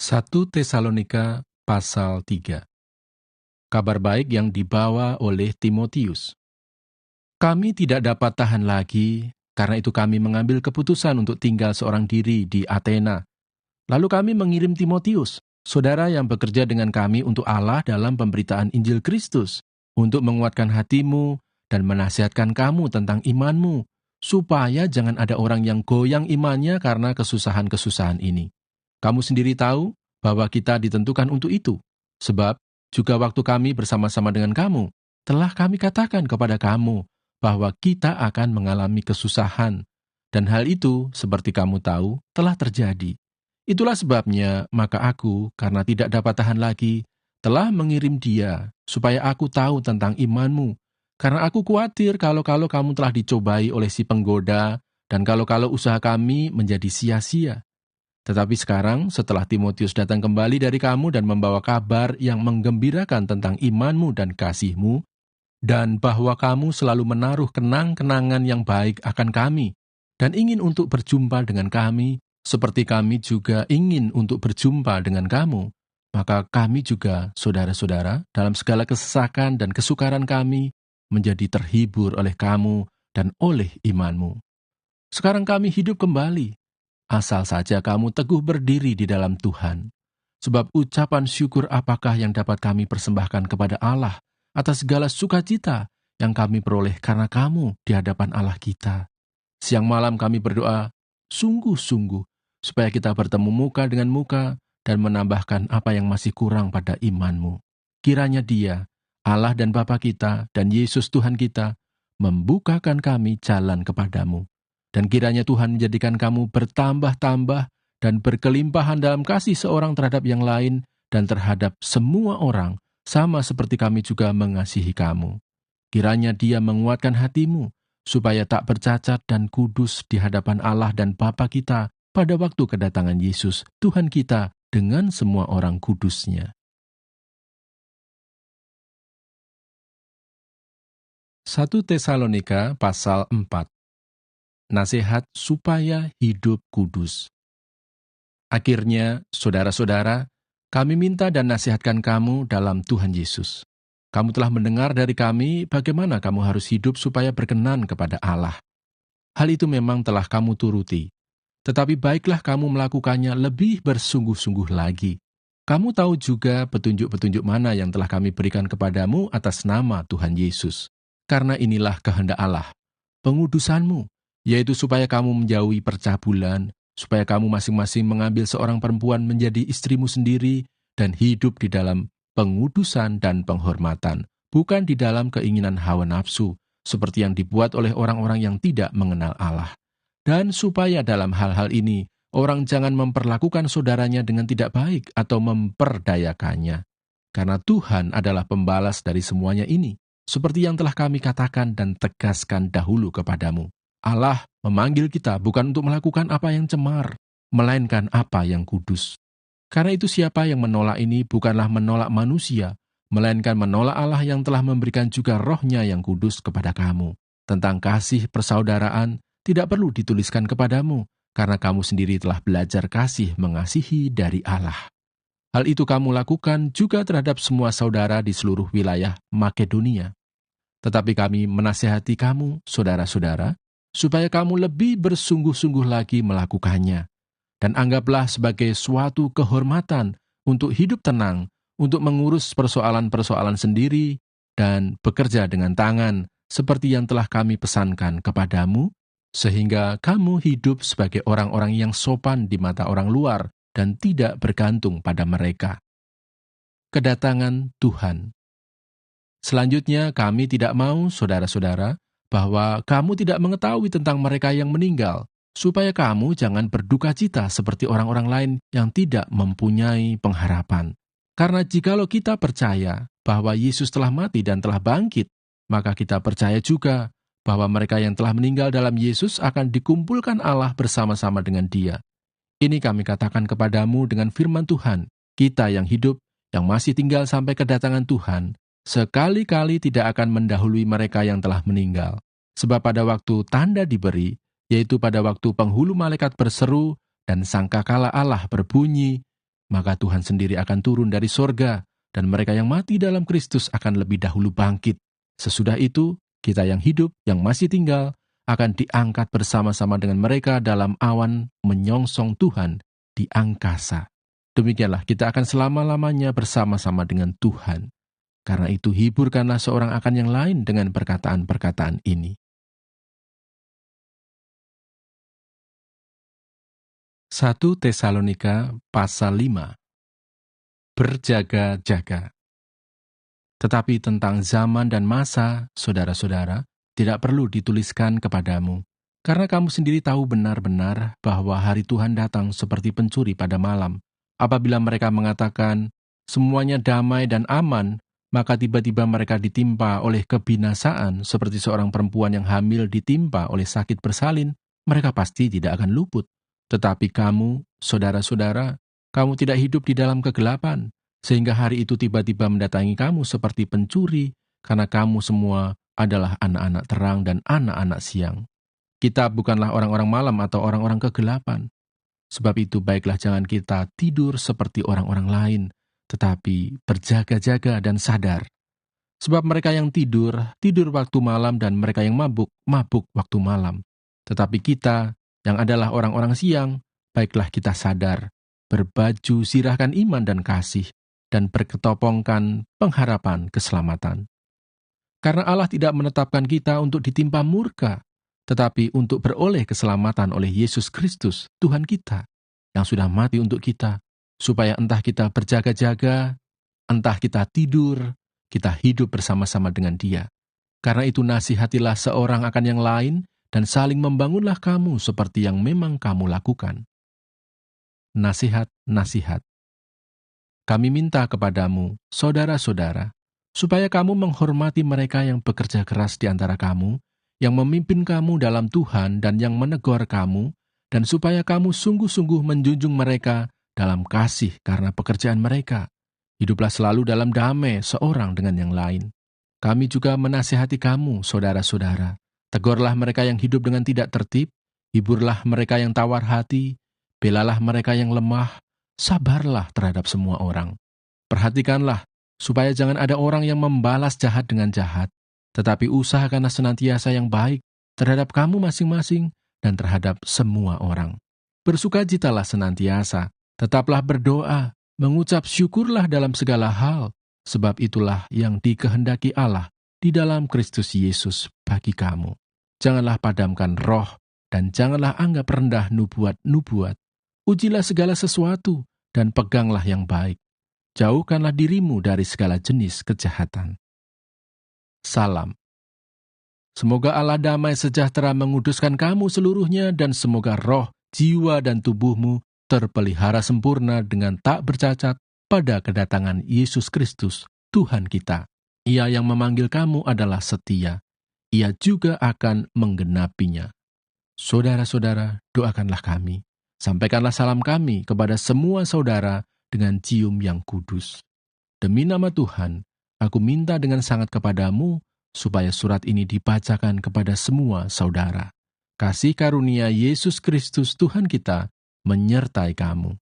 1 Tesalonika pasal 3. Kabar baik yang dibawa oleh Timotius. Kami tidak dapat tahan lagi, karena itu kami mengambil keputusan untuk tinggal seorang diri di Athena. Lalu kami mengirim Timotius, saudara yang bekerja dengan kami untuk Allah dalam pemberitaan Injil Kristus, untuk menguatkan hatimu dan menasihatkan kamu tentang imanmu, supaya jangan ada orang yang goyang imannya karena kesusahan-kesusahan ini. Kamu sendiri tahu bahwa kita ditentukan untuk itu, sebab juga waktu kami bersama-sama dengan kamu, telah kami katakan kepada kamu bahwa kita akan mengalami kesusahan, dan hal itu, seperti kamu tahu, telah terjadi. Itulah sebabnya, maka aku, karena tidak dapat tahan lagi, telah mengirim dia, supaya aku tahu tentang imanmu, karena aku khawatir kalau kamu telah dicobai oleh si penggoda, dan kalau usaha kami menjadi sia-sia. Tetapi sekarang, setelah Timotius datang kembali dari kamu dan membawa kabar yang menggembirakan tentang imanmu dan kasihmu, dan bahwa kamu selalu menaruh kenang-kenangan yang baik akan kami, dan ingin untuk berjumpa dengan kami, seperti kami juga ingin untuk berjumpa dengan kamu, maka kami juga, saudara-saudara, dalam segala kesesakan dan kesukaran kami, menjadi terhibur oleh kamu dan oleh imanmu. Sekarang kami hidup kembali, asal saja kamu teguh berdiri di dalam Tuhan. Sebab ucapan syukur apakah yang dapat kami persembahkan kepada Allah atas segala sukacita yang kami peroleh karena kamu di hadapan Allah kita. Siang malam kami berdoa, sungguh-sungguh, supaya kita bertemu muka dengan muka dan menambahkan apa yang masih kurang pada imanmu. Kiranya Dia, Allah dan Bapa kita, dan Yesus Tuhan kita, membukakan kami jalan kepadamu. Dan kiranya Tuhan menjadikan kamu bertambah-tambah dan berkelimpahan dalam kasih seorang terhadap yang lain dan terhadap semua orang, sama seperti kami juga mengasihi kamu. Kiranya Dia menguatkan hatimu, supaya tak bercacat dan kudus di hadapan Allah dan Bapa kita pada waktu kedatangan Yesus, Tuhan kita, dengan semua orang kudusnya. 1 Tesalonika pasal 4. Nasihat supaya hidup kudus. Akhirnya, saudara-saudara, kami minta dan nasihatkan kamu dalam Tuhan Yesus. Kamu telah mendengar dari kami bagaimana kamu harus hidup supaya berkenan kepada Allah. Hal itu memang telah kamu turuti, tetapi baiklah kamu melakukannya lebih bersungguh-sungguh lagi. Kamu tahu juga petunjuk-petunjuk mana yang telah kami berikan kepadamu atas nama Tuhan Yesus. Karena inilah kehendak Allah, pengudusanmu, yaitu supaya kamu menjauhi percabulan, supaya kamu masing-masing mengambil seorang perempuan menjadi istrimu sendiri dan hidup di dalam pengudusan dan penghormatan, bukan di dalam keinginan hawa nafsu, seperti yang dibuat oleh orang-orang yang tidak mengenal Allah. Dan supaya dalam hal-hal ini, orang jangan memperlakukan saudaranya dengan tidak baik atau memperdayakannya. Karena Tuhan adalah pembalas dari semuanya ini, seperti yang telah kami katakan dan tegaskan dahulu kepadamu. Allah memanggil kita bukan untuk melakukan apa yang cemar, melainkan apa yang kudus. Karena itu siapa yang menolak ini bukanlah menolak manusia, melainkan menolak Allah yang telah memberikan juga rohnya yang kudus kepada kamu. Tentang kasih persaudaraan tidak perlu dituliskan kepadamu, karena kamu sendiri telah belajar kasih mengasihi dari Allah. Hal itu kamu lakukan juga terhadap semua saudara di seluruh wilayah Makedonia. Tetapi kami menasihati kamu, saudara-saudara, supaya kamu lebih bersungguh-sungguh lagi melakukannya. Dan anggaplah sebagai suatu kehormatan untuk hidup tenang, untuk mengurus persoalan-persoalan sendiri, dan bekerja dengan tangan, seperti yang telah kami pesankan kepadamu, sehingga kamu hidup sebagai orang-orang yang sopan di mata orang luar, dan tidak bergantung pada mereka. Kedatangan Tuhan. Selanjutnya, kami tidak mau, saudara-saudara, bahwa kamu tidak mengetahui tentang mereka yang meninggal, supaya kamu jangan berduka cita seperti orang-orang lain yang tidak mempunyai pengharapan. Karena jikalau kita percaya bahwa Yesus telah mati dan telah bangkit, maka kita percaya juga bahwa mereka yang telah meninggal dalam Yesus akan dikumpulkan Allah bersama-sama dengan Dia. Ini kami katakan kepadamu dengan firman Tuhan, kita yang hidup, yang masih tinggal sampai kedatangan Tuhan, sekali-kali tidak akan mendahului mereka yang telah meninggal. Sebab pada waktu tanda diberi, yaitu pada waktu penghulu malaikat berseru dan sangkakala Allah berbunyi, maka Tuhan sendiri akan turun dari sorga, dan mereka yang mati dalam Kristus akan lebih dahulu bangkit. Sesudah itu, kita yang hidup, yang masih tinggal, akan diangkat bersama-sama dengan mereka dalam awan menyongsong Tuhan di angkasa. Demikianlah kita akan selama-lamanya bersama-sama dengan Tuhan. Karena itu hiburkanlah seorang akan yang lain dengan perkataan-perkataan ini. 1 Tesalonika pasal 5. Berjaga-jaga. Tetapi tentang zaman dan masa, saudara-saudara, tidak perlu dituliskan kepadamu, karena kamu sendiri tahu benar-benar bahwa hari Tuhan datang seperti pencuri pada malam. Apabila mereka mengatakan, semuanya damai dan aman, maka tiba-tiba mereka ditimpa oleh kebinasaan seperti seorang perempuan yang hamil ditimpa oleh sakit bersalin, mereka pasti tidak akan luput. Tetapi kamu, saudara-saudara, kamu tidak hidup di dalam kegelapan, sehingga hari itu tiba-tiba mendatangi kamu seperti pencuri, karena kamu semua adalah anak-anak terang dan anak-anak siang. Kita bukanlah orang-orang malam atau orang-orang kegelapan. Sebab itu baiklah jangan kita tidur seperti orang-orang lain, tetapi berjaga-jaga dan sadar. Sebab mereka yang tidur, tidur waktu malam, dan mereka yang mabuk, mabuk waktu malam. Tetapi kita, yang adalah orang-orang siang, baiklah kita sadar, berbaju sirahkan iman dan kasih, dan berketopongkan pengharapan keselamatan. Karena Allah tidak menetapkan kita untuk ditimpa murka, tetapi untuk beroleh keselamatan oleh Yesus Kristus, Tuhan kita, yang sudah mati untuk kita, supaya entah kita berjaga-jaga, entah kita tidur, kita hidup bersama-sama dengan Dia. Karena itu nasihatilah seorang akan yang lain, dan saling membangunlah kamu seperti yang memang kamu lakukan. Nasihat-nasihat. Kami minta kepadamu, saudara-saudara, supaya kamu menghormati mereka yang bekerja keras di antara kamu, yang memimpin kamu dalam Tuhan dan yang menegur kamu, dan supaya kamu sungguh-sungguh menjunjung mereka dalam kasih karena pekerjaan mereka. Hiduplah selalu dalam damai seorang dengan yang lain. Kami juga menasihati kamu, saudara-saudara. Tegurlah mereka yang hidup dengan tidak tertib, hiburlah mereka yang tawar hati, belalah mereka yang lemah, sabarlah terhadap semua orang. Perhatikanlah, supaya jangan ada orang yang membalas jahat dengan jahat, tetapi usahakanlah senantiasa yang baik terhadap kamu masing-masing dan terhadap semua orang. Bersukacitalah senantiasa, tetaplah berdoa, mengucap syukurlah dalam segala hal, sebab itulah yang dikehendaki Allah di dalam Kristus Yesus bagi kamu. Janganlah padamkan roh, dan janganlah anggap rendah nubuat-nubuat. Ujilah segala sesuatu, dan peganglah yang baik. Jauhkanlah dirimu dari segala jenis kejahatan. Salam. Semoga Allah damai sejahtera menguduskan kamu seluruhnya, dan semoga roh, jiwa, dan tubuhmu terpelihara sempurna dengan tak bercacat pada kedatangan Yesus Kristus, Tuhan kita. Ia yang memanggil kamu adalah setia. Ia juga akan menggenapinya. Saudara-saudara, doakanlah kami. Sampaikanlah salam kami kepada semua saudara dengan cium yang kudus. Demi nama Tuhan, aku minta dengan sangat kepadamu, supaya surat ini dibacakan kepada semua saudara. Kasih karunia Yesus Kristus Tuhan kita menyertai kamu.